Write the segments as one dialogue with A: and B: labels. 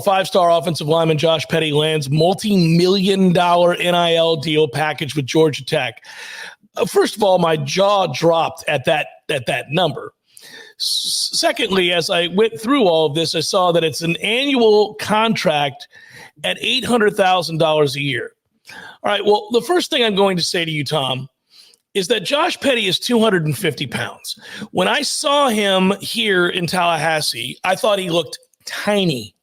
A: five-star offensive lineman Josh Petty lands multi-million-dollar NIL deal package with Georgia Tech. First of all, my jaw dropped at that number. Secondly, as I went through all of this, I saw that it's an annual contract at $800,000 a year. All right, well, the first thing I'm going to say to you, Tom, is that Josh Petty is 250 pounds. When I saw him here in Tallahassee, I thought he looked tiny.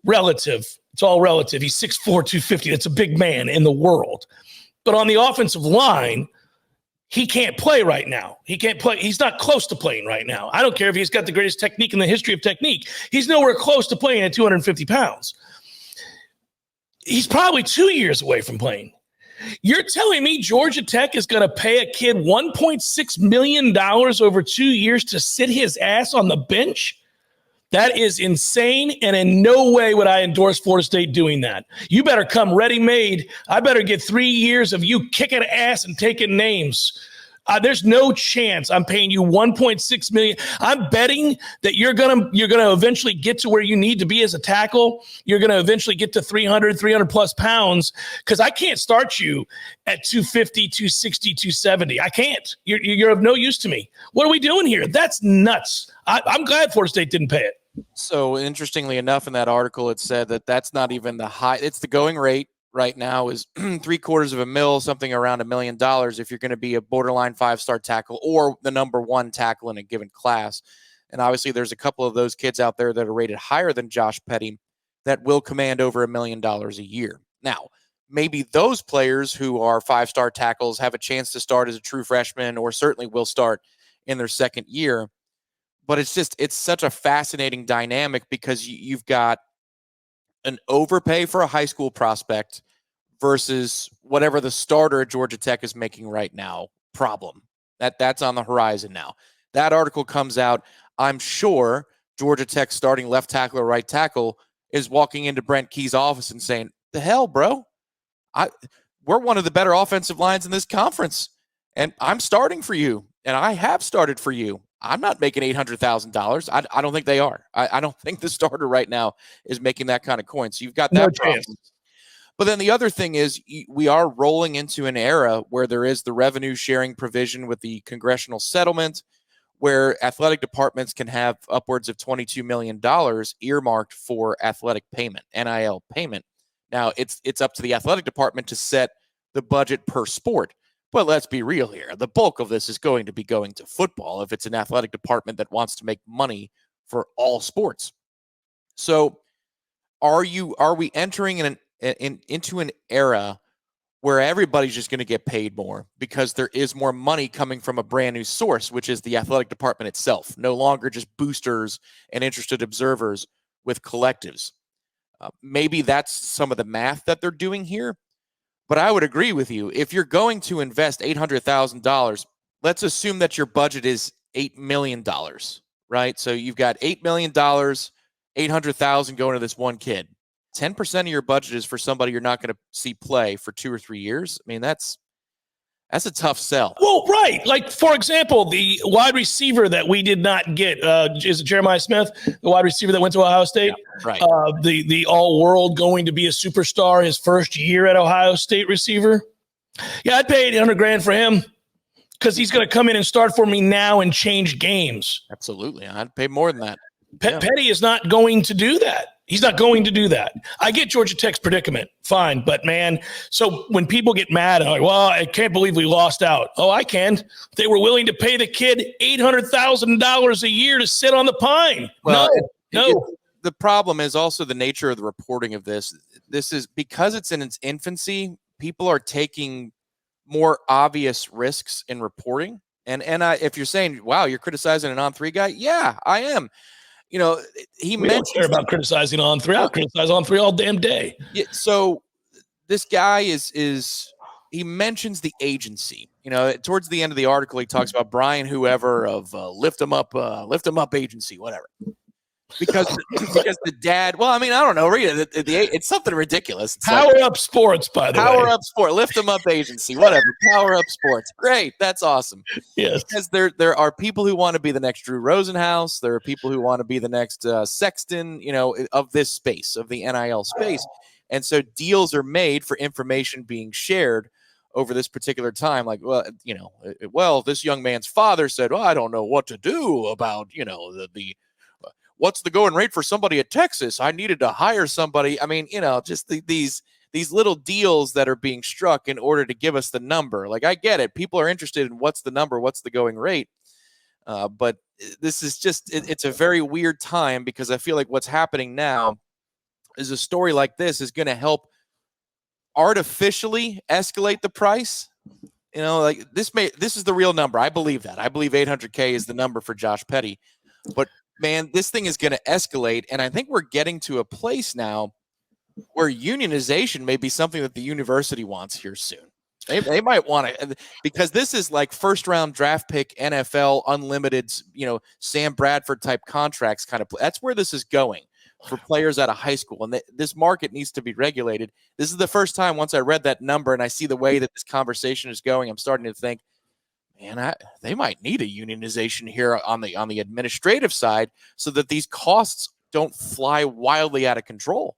A: Relative. It's all relative. He's 6'4", 250. That's a big man in the world. But on the offensive line, he can't play right now. He can't play. He's not close to playing right now. I don't care if he's got the greatest technique in the history of technique. He's nowhere close to playing at 250 pounds. He's probably 2 years away from playing. You're telling me Georgia Tech is going to pay a kid $1.6 million over 2 years to sit his ass on the bench? That is insane, and in no way would I endorse Florida State doing that. You better come ready-made. I better get 3 years of you kicking ass and taking names. There's no chance I'm paying you $1.6 million. I'm betting that you're gonna eventually get to where you need to be as a tackle. You're gonna eventually get to 300 plus pounds, because I can't start you at 250, 260, 270. I can't. You're of no use to me. What are we doing here? That's nuts. I'm glad Florida State didn't pay it.
B: So interestingly enough, in that article, it said that that's not even the high. It's the going rate right now is $750,000, something around $1 million if you're going to be a borderline 5-star tackle or the number one tackle in a given class. And obviously there's a couple of those kids out there that are rated higher than Josh Petty that will command over $1 million a year. Now, maybe those players who are 5-star tackles have a chance to start as a true freshman, or certainly will start in their second year. But it's such a fascinating dynamic, because you've got an overpay for a high school prospect versus whatever the starter at Georgia Tech is making right now problem. That's on the horizon now. That article comes out. I'm sure Georgia Tech starting left tackle or right tackle is walking into Brent Key's office and saying, "The hell, bro? We're one of the better offensive lines in this conference, and I'm starting for you, and I have started for you. I'm not making $800,000. I don't think they are. I don't think the starter right now is making that kind of coin. So you've got that problem. But then the other thing is, we are rolling into an era where there is the revenue sharing provision with the congressional settlement, where athletic departments can have upwards of $22 million earmarked for athletic payment, NIL payment. Now, it's up to the athletic department to set the budget per sport. But let's be real here. The bulk of this is going to be going to football if it's an athletic department that wants to make money for all sports. So are we entering into an era where everybody's just going to get paid more because there is more money coming from a brand new source, which is the athletic department itself, no longer just boosters and interested observers with collectives? Maybe that's some of the math that they're doing here. But I would agree with you. If you're going to invest $800,000, let's assume that your budget is $8 million, right? So you've got $8 million, $800,000 going to this one kid. 10% of your budget is for somebody you're not going to see play for 2 or 3 years. I mean, that's a tough sell.
A: Well, right. Like, for example, the wide receiver that we did not get, is it Jeremiah Smith, the wide receiver that went to Ohio State?
B: Yeah, right.
A: The all-world, going to be a superstar his first year at Ohio State receiver. Yeah, I'd pay $800,000 for him, because he's going to come in and start for me now and change games.
B: Absolutely. I'd pay more than that.
A: Petty is not going to do that. He's not going to do that. I get Georgia Tech's predicament. Fine. But, man, so when people get mad, I'm like, well, I can't believe we lost out. Oh, I can. They were willing to pay the kid $800,000 a year to sit on the pine.
B: Well,
A: no.
B: The problem is also the nature of the reporting of this. This is because it's in its infancy, people are taking more obvious risks in reporting. And if you're saying, wow, you're criticizing an on-3 guy, yeah, I am. You know, we
A: don't care about criticizing on 3. I'll criticize on 3 all damn day.
B: Yeah, so this guy he mentions the agency. You know, towards the end of the article, he talks about Brian whoever of Lift 'em Up agency, whatever. because the dad. Well, I mean, I don't know. Read it. It's something ridiculous. It's
A: Power Up Sports, by the way.
B: Power Up Sport, Lift Them Up Agency, whatever. Power Up Sports, great. That's awesome.
A: Yes,
B: because there are people who want to be the next Drew Rosenhaus. There are people who want to be the next Sexton. Of this space, of the NIL space, and so deals are made for information being shared over this particular time. Like, well, this young man's father said, well, I don't know what to do about the what's the going rate for somebody at Texas? I needed to hire somebody. I mean, just these little deals that are being struck in order to give us the number. Like, I get it. People are interested in what's the number, what's the going rate. But this is just, it's a very weird time, because I feel like what's happening now is a story like this is going to help artificially escalate the price. Like this is the real number. I believe that. I believe 800K is the number for Josh Petty. But man, this thing is going to escalate. And I think we're getting to a place now where unionization may be something that the university wants here soon. They might want to, because this is like first round draft pick, NFL, unlimited, Sam Bradford type contracts kind of. That's where this is going for players out of high school. And this market needs to be regulated. This is the first time, once I read that number and I see the way that this conversation is going, I'm starting to think, man, they might need a unionization here on the administrative side, so that these costs don't fly wildly out of control.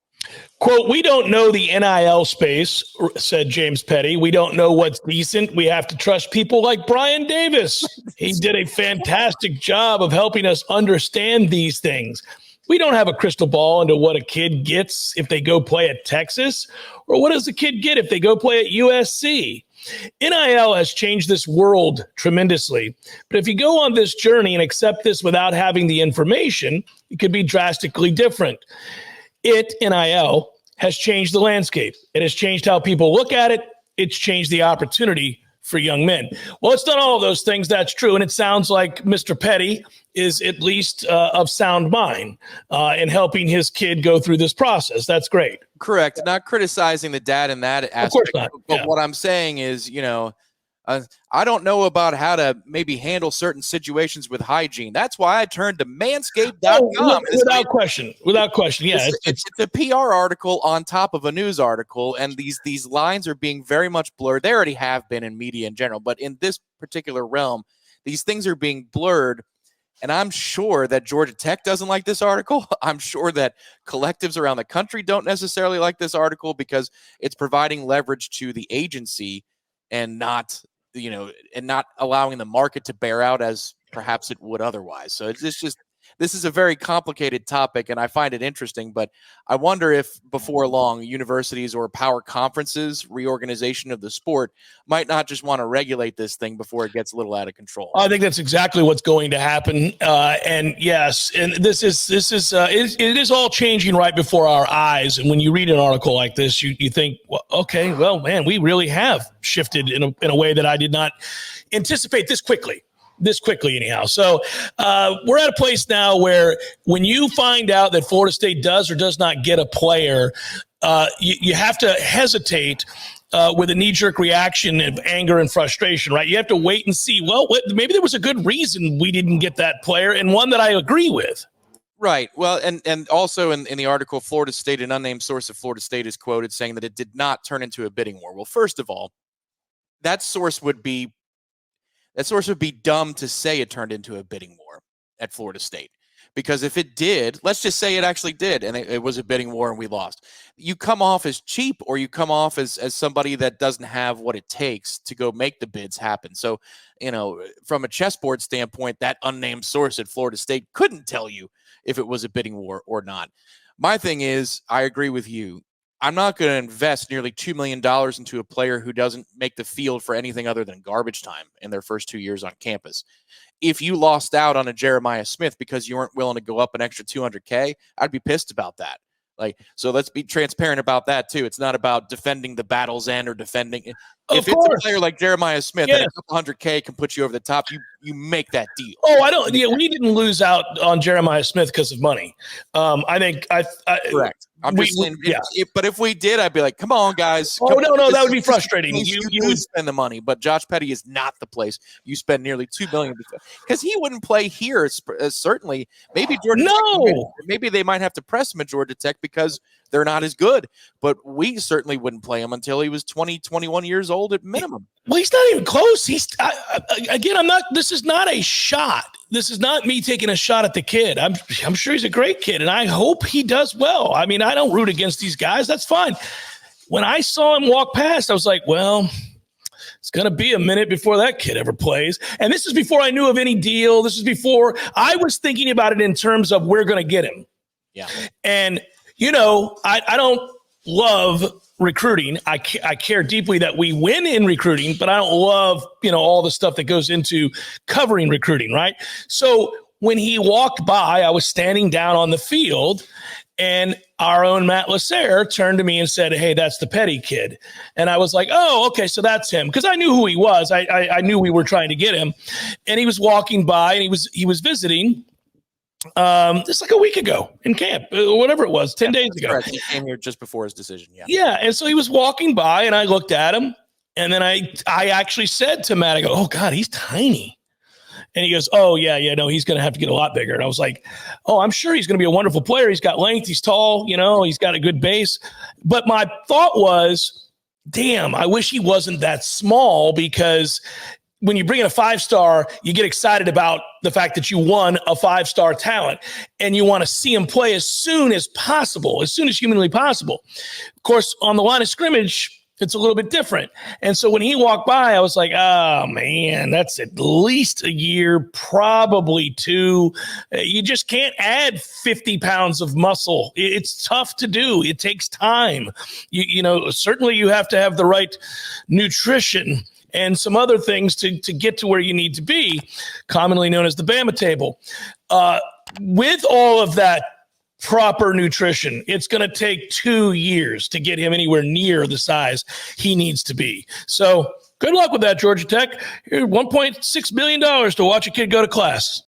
A: Quote, we don't know the NIL space, said James Petty. We don't know what's decent. We have to trust people like Brian Davis. He did a fantastic job of helping us understand these things. We don't have a crystal ball into what a kid gets if they go play at Texas, or what does a kid get if they go play at USC. NIL has changed this world tremendously. But if you go on this journey and accept this without having the information, it could be drastically different. NIL, has changed the landscape. It has changed how people look at it. It's changed the opportunity for young men. Well, it's done all of those things. That's true. And it sounds like Mr. Petty is at least of sound mind in helping his kid go through this process. That's great.
B: Correct. Not criticizing the dad in that aspect.
A: Of course not.
B: But what I'm saying is, I don't know about how to maybe handle certain situations with hygiene. That's why I turned to manscaped.com.
A: Without question. Yeah.
B: It's a PR article on top of a news article, and these lines are being very much blurred. They already have been in media in general, but in this particular realm, these things are being blurred. And I'm sure that Georgia Tech doesn't like this article. I'm sure that collectives around the country don't necessarily like this article, because it's providing leverage to the agency and not allowing the market to bear out as perhaps it would otherwise. So this is a very complicated topic, and I find it interesting, but I wonder if before long universities or power conferences, reorganization of the sport, might not just want to regulate this thing before it gets a little out of control.
A: I think that's exactly what's going to happen. And yes, and it is all changing right before our eyes. And when you read an article like this, you think, well, okay, well, man, we really have shifted in a way that I did not anticipate this quickly anyhow. So we're at a place now where when you find out that Florida State does or does not get a player, you have to hesitate with a knee-jerk reaction of anger and frustration, right? You have to wait and see, well, maybe there was a good reason we didn't get that player, and one that I agree with.
B: Right. Well, and also in the article, Florida State, an unnamed source of Florida State, is quoted saying that it did not turn into a bidding war. Well, first of all, that source would be dumb to say it turned into a bidding war at Florida State. Because if it did, let's just say it actually did, and it was a bidding war and we lost. You come off as cheap, or you come off as somebody that doesn't have what it takes to go make the bids happen. So, from a chessboard standpoint, that unnamed source at Florida State couldn't tell you if it was a bidding war or not. My thing is, I agree with you. I'm not going to invest nearly $2 million into a player who doesn't make the field for anything other than garbage time in their first 2 years on campus. If you lost out on a Jeremiah Smith because you weren't willing to go up an extra $200K, I'd be pissed about that. So let's be transparent about that too. It's not about defending the battle's end or defending. If it's a player like Jeremiah Smith that a couple $100K can put you over the top, you make that deal.
A: Oh, I don't. Yeah, we didn't lose out on Jeremiah Smith because of money. I think
B: correct. I'm just saying, but if we did, I'd be like, come on, guys.
A: Oh, no, that would be frustrating.
B: You would spend the money, but Josh Petty is not the place you spend nearly $2 million because he wouldn't play here. Certainly, maybe Georgia. Tech, maybe they might have to press him at Georgia Tech because they're not as good. But we certainly wouldn't play him until he was 20, 21 years old at minimum.
A: Well, he's not even close. Again, I'm not. This is not a shot. This is not me taking a shot at the kid. I'm sure he's a great kid, and I hope he does well. I mean, I don't root against these guys. That's fine. When I saw him walk past, I was like, well, it's going to be a minute before that kid ever plays. And this is before I knew of any deal. This is before I was thinking about it in terms of we're going to get him.
B: Yeah.
A: And, I don't love recruiting. I care deeply that we win in recruiting, but I don't love, all the stuff that goes into covering recruiting, right? So when he walked by, I was standing down on the field, and our own Matt Lasser turned to me and said, hey, that's the Petty kid. And I was like, oh, okay, so that's him. Because I knew who he was. I knew we were trying to get him. And he was walking by, and he was visiting just like a week ago in camp, whatever it was, 10 days ago.
B: Correct. He came here just before his decision.
A: Yeah. And so he was walking by, and I looked at him, and then I actually said to Matt, I go, oh God, he's tiny. And he goes, oh yeah, no, he's going to have to get a lot bigger. And I was like, oh, I'm sure he's going to be a wonderful player. He's got length. He's tall, he's got a good base. But my thought was, damn, I wish he wasn't that small, because when you bring in a 5-star, you get excited about the fact that you won a 5-star talent, and you want to see him play as soon as possible, as soon as humanly possible. Of course, on the line of scrimmage, it's a little bit different. And so when he walked by, I was like, oh man, that's at least a year, probably 2. You just can't add 50 pounds of muscle. It's tough to do. It takes time. Certainly you have to have the right nutrition and some other things to get to where you need to be, commonly known as the Bama table. With all of that proper nutrition, it's going to take 2 years to get him anywhere near the size he needs to be. So good luck with that, Georgia Tech. Here's $1.6 million to watch a kid go to class.